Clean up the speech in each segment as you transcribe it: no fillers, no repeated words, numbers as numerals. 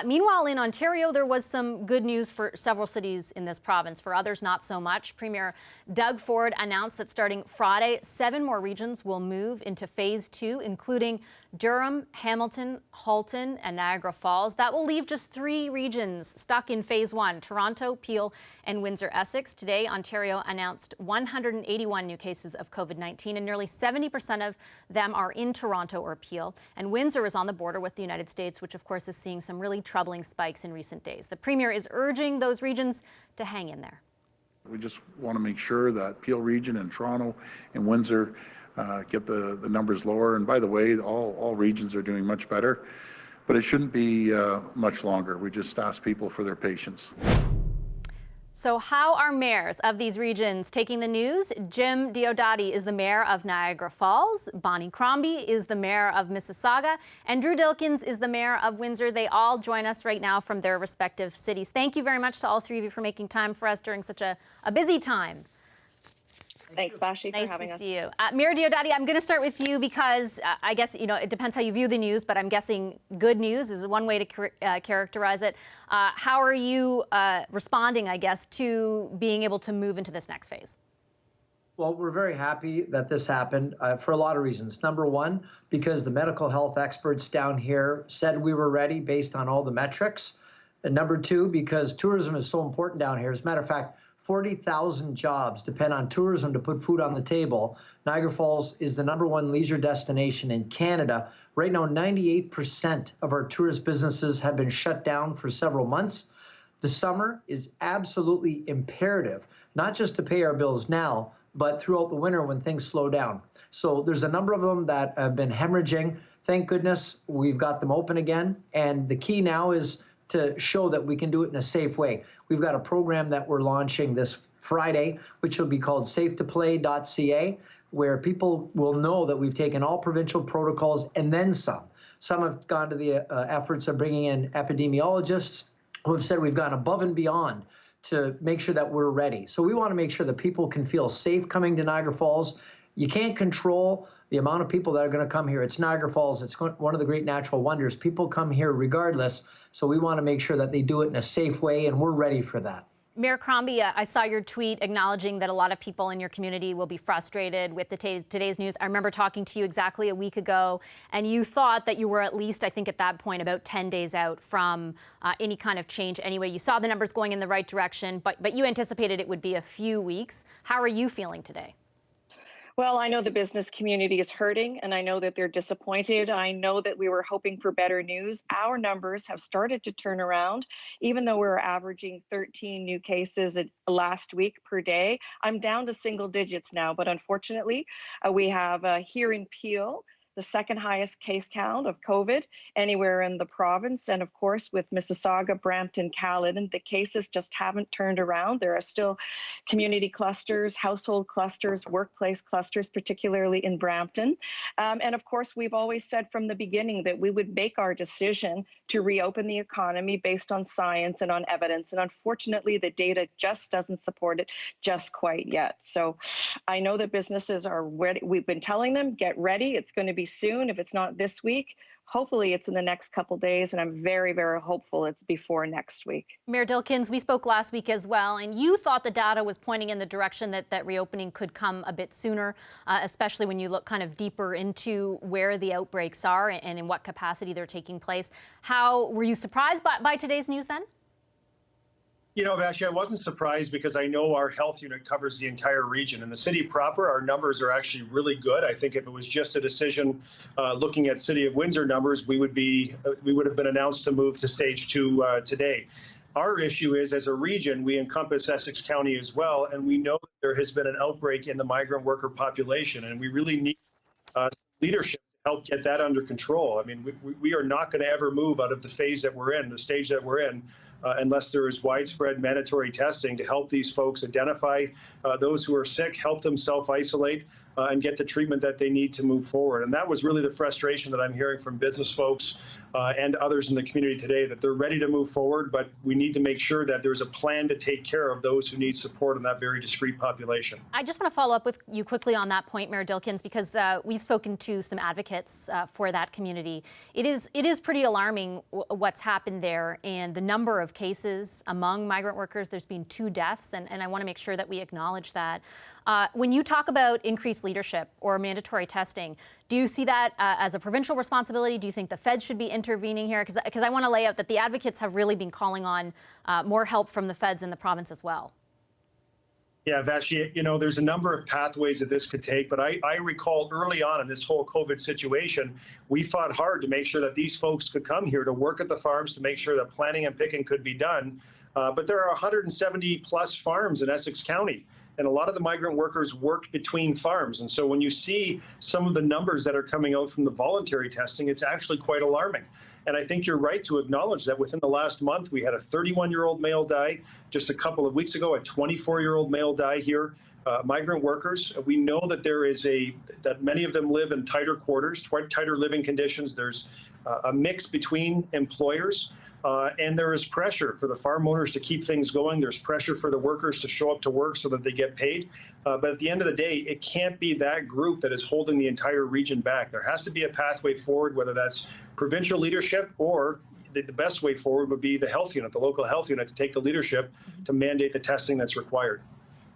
Meanwhile, in Ontario, there was some good news for several cities in this province. For others, not so much. Premier Doug Ford announced that starting Friday, 7 more regions will move into Phase 2, including Durham, Hamilton, Halton, and Niagara Falls. That will leave just 3 regions stuck in Phase 1, Toronto, Peel, and Windsor-Essex. Today, Ontario announced 181 new cases of COVID-19, and nearly 70% of them are in Toronto or Peel. And Windsor is on the border with the United States, which of course is seeing some really troubling spikes in recent days. The Premier is urging those regions to hang in there. We just want to make sure that Peel region and Toronto and Windsor get the numbers lower. And by the way, all regions are doing much better, but it shouldn't be much longer. We just ask people for their patience. So how are mayors of these regions taking the news? Jim Diodati is the mayor of Niagara Falls, Bonnie Crombie is the mayor of Mississauga, and Drew Dilkens is the mayor of Windsor. They all join us right now from their respective cities. Thank you very much to all 3 of you for making time for us during such a busy time. Thanks, Vashi, for having us. Nice to see you. Mayor Diodati, I'm going to start with you because I guess, it depends how you view the news, but I'm guessing good news is one way to characterize it. How are you responding, I guess, to being able to move into this next phase? Well, we're very happy that this happened for a lot of reasons. Number one, because the medical health experts down here said we were ready based on all the metrics. And number two, because tourism is so important down here. As a matter of fact, 40,000 jobs depend on tourism to put food on the table. Niagara Falls is the #1 leisure destination in Canada. Right now, 98% of our tourist businesses have been shut down for several months. The summer is absolutely imperative, not just to pay our bills now, but throughout the winter when things slow down. So there's a number of them that have been hemorrhaging. Thank goodness we've got them open again. And the key now is to show that we can do it in a safe way. We've got a program that we're launching this Friday, which will be called safetoplay.ca, where people will know that we've taken all provincial protocols and then some. Some have gone to the efforts of bringing in epidemiologists who have said we've gone above and beyond to make sure that we're ready. So we want to make sure that people can feel safe coming to Niagara Falls. You can't control the amount of people that are going to come here. It's Niagara Falls. It's one of the great natural wonders. People come here regardless. So we want to make sure that they do it in a safe way, and we're ready for that. Mayor Crombie, I saw your tweet acknowledging that a lot of people in your community will be frustrated with today's news. I remember talking to you exactly a week ago, and you thought that you were at least, I think at that point, about 10 days out from any kind of change anyway. You saw the numbers going in the right direction, but you anticipated it would be a few weeks. How are you feeling today? Well, I know the business community is hurting, and I know that they're disappointed. I know that we were hoping for better news. Our numbers have started to turn around, even though we're averaging 13 new cases last week per day. I'm down to single digits now, but unfortunately, we have here in Peel, the second highest case count of COVID anywhere in the province. And of course, with Mississauga, Brampton, Caledon, the cases just haven't turned around. There are still community clusters, household clusters, workplace clusters, particularly in Brampton. And of course, we've always said from the beginning that we would make our decision to reopen the economy based on science and on evidence. And unfortunately, the data just doesn't support it just quite yet. So I know that businesses are ready. We've been telling them, get ready. It's going to be soon. If it's not this week, hopefully it's in the next couple days, and I'm very, very hopeful it's before next week. Mayor Dilkens, we spoke last week as well, and you thought the data was pointing in the direction that reopening could come a bit sooner, especially when you look kind of deeper into where the outbreaks are and in what capacity they're taking place. How were you surprised by today's news then? You know, Vashi, I wasn't surprised because I know our health unit covers the entire region. In the city proper, our numbers are actually really good. I think if it was just a decision looking at City of Windsor numbers, we would have been announced to move to stage 2 today. Our issue is, as a region, we encompass Essex County as well, and we know that there has been an outbreak in the migrant worker population, and we really need leadership to help get that under control. I mean, we are not going to ever move out of the phase that we're in, the stage that we're in, unless there is widespread mandatory testing to help these folks identify those who are sick, help them self-isolate, and get the treatment that they need to move forward. And that was really the frustration that I'm hearing from business folks and others in the community today, that they're ready to move forward, but we need to make sure that there's a plan to take care of those who need support in that very discrete population. I just want to follow up with you quickly on that point, Mayor Dilkens, because we've spoken to some advocates for that community. It is pretty alarming what's happened there, and the number of cases among migrant workers. There's been 2 deaths, and I want to make sure that we acknowledge that. When you talk about increased leadership or mandatory testing, do you see that as a provincial responsibility? Do you think the feds should be intervening here? Because I want to lay out that the advocates have really been calling on more help from the feds in the province as well. Yeah, Vashi, there's a number of pathways that this could take, but I recall early on in this whole COVID situation, we fought hard to make sure that these folks could come here to work at the farms, to make sure that planting and picking could be done. But there are 170 plus farms in Essex County, and a lot of the migrant workers worked between farms. And so when you see some of the numbers that are coming out from the voluntary testing, it's actually quite alarming. And I think you're right to acknowledge that within the last month, we had a 31-year-old male die. Just a couple of weeks ago, a 24-year-old male die here. Migrant workers, we know that that many of them live in tighter quarters, tighter living conditions. There's a mix between employers. And there is pressure for the farm owners to keep things going. There's pressure for the workers to show up to work so that they get paid. But at the end of the day, it can't be that group that is holding the entire region back. There has to be a pathway forward, whether that's provincial leadership or the best way forward would be the health unit, the local health unit, to take the leadership to mandate the testing that's required.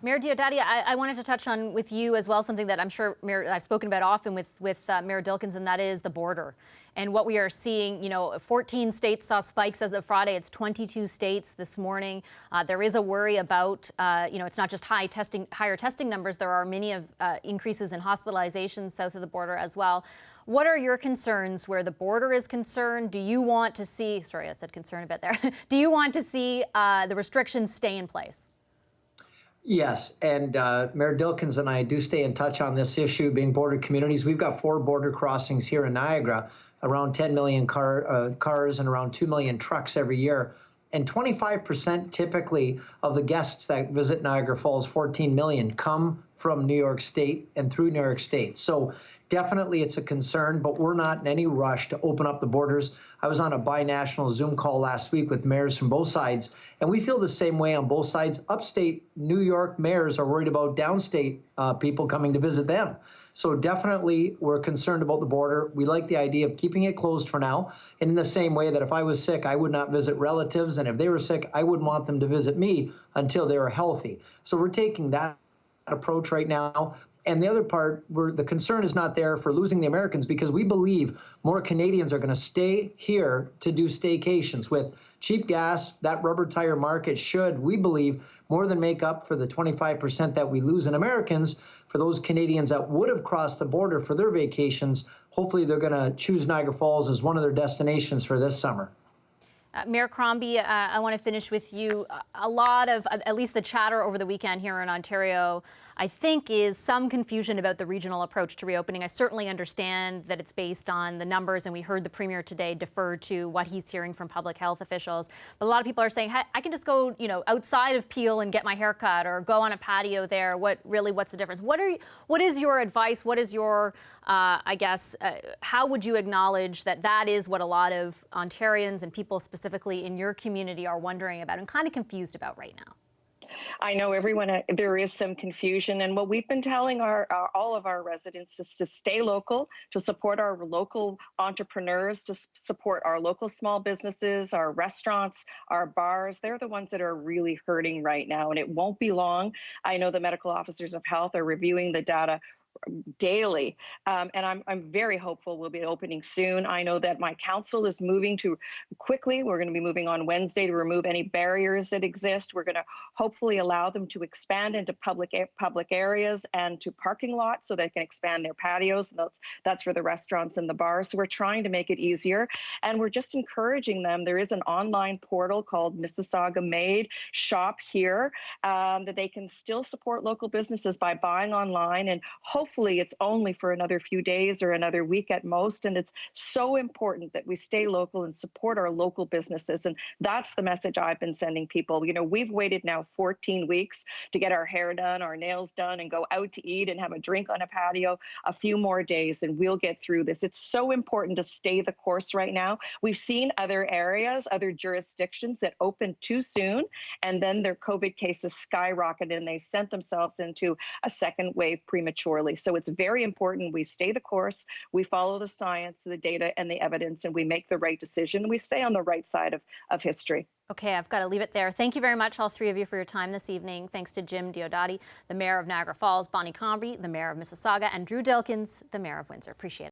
Mayor Diodati, I wanted to touch on with you as well something that I'm sure I've spoken about often with Mayor Dilkens, and that is the border. And what we are seeing, 14 states saw spikes as of Friday. It's 22 states this morning. There is a worry about, it's not just higher testing numbers. There are many of increases in hospitalizations south of the border as well. What are your concerns where the border is concerned? Do you want to see, sorry, I said concern a bit there. Do you want to see the restrictions stay in place? Yes, and Mayor Dilkens and I do stay in touch on this issue, being border communities. We've got 4 border crossings here in Niagara, around 10 million cars and around 2 million trucks every year. And 25% typically of the guests that visit Niagara Falls, 14 million, come from New York State and through New York State. So definitely it's a concern, but we're not in any rush to open up the borders. I was on a binational Zoom call last week with mayors from both sides, and we feel the same way on both sides. Upstate New York mayors are worried about downstate people coming to visit them. So definitely we're concerned about the border. We like the idea of keeping it closed for now. And in the same way that if I was sick, I would not visit relatives. And if they were sick, I wouldn't want them to visit me until they were healthy. So we're taking that approach right now. And the other part, the concern is not there for losing the Americans, because we believe more Canadians are going to stay here to do staycations. With cheap gas, that rubber tire market should, we believe, more than make up for the 25% that we lose in Americans. For those Canadians that would have crossed the border for their vacations, hopefully they're going to choose Niagara Falls as one of their destinations for this summer. Mayor Crombie, I want to finish with you. A lot of, at least the chatter over the weekend here in Ontario, I think, is some confusion about the regional approach to reopening. I certainly understand that it's based on the numbers, and we heard the Premier today defer to what he's hearing from public health officials. But a lot of people are saying, hey, I can just go, outside of Peel and get my hair cut, or go on a patio there. What's the difference? What is your advice? What is your, how would you acknowledge that is what a lot of Ontarians and people specifically in your community are wondering about and kind of confused about right now? I know there is some confusion, and what we've been telling all of our residents is to stay local, to support our local entrepreneurs, to support our local small businesses, our restaurants, our bars. They're the ones that are really hurting right now, and it won't be long. I know the medical officers of health are reviewing the data daily, and I'm very hopeful we'll be opening soon. I know that my council is moving to quickly. We're going to be moving on Wednesday to remove any barriers that exist. We're going to hopefully allow them to expand into public areas and to parking lots so they can expand their patios. And that's for the restaurants and the bars. So we're trying to make it easier, and we're just encouraging them. There is an online portal called Mississauga Made Shop Here that they can still support local businesses by buying online, and hopefully it's only for another few days or another week at most. And it's so important that we stay local and support our local businesses. And that's the message I've been sending people. You know, we've waited now 14 weeks to get our hair done, our nails done, and go out to eat and have a drink on a patio. A few more days and we'll get through this. It's so important to stay the course right now. We've seen other areas, other jurisdictions that opened too soon, and then their COVID cases skyrocketed and they sent themselves into a second wave prematurely. So it's very important we stay the course, we follow the science, the data, and the evidence, and we make the right decision. We stay on the right side of history. Okay, I've got to leave it there. Thank you very much, all three of you, for your time this evening. Thanks to Jim Diodati, the mayor of Niagara Falls, Bonnie Comrie, the mayor of Mississauga, and Drew Dilkins, the mayor of Windsor. Appreciate it.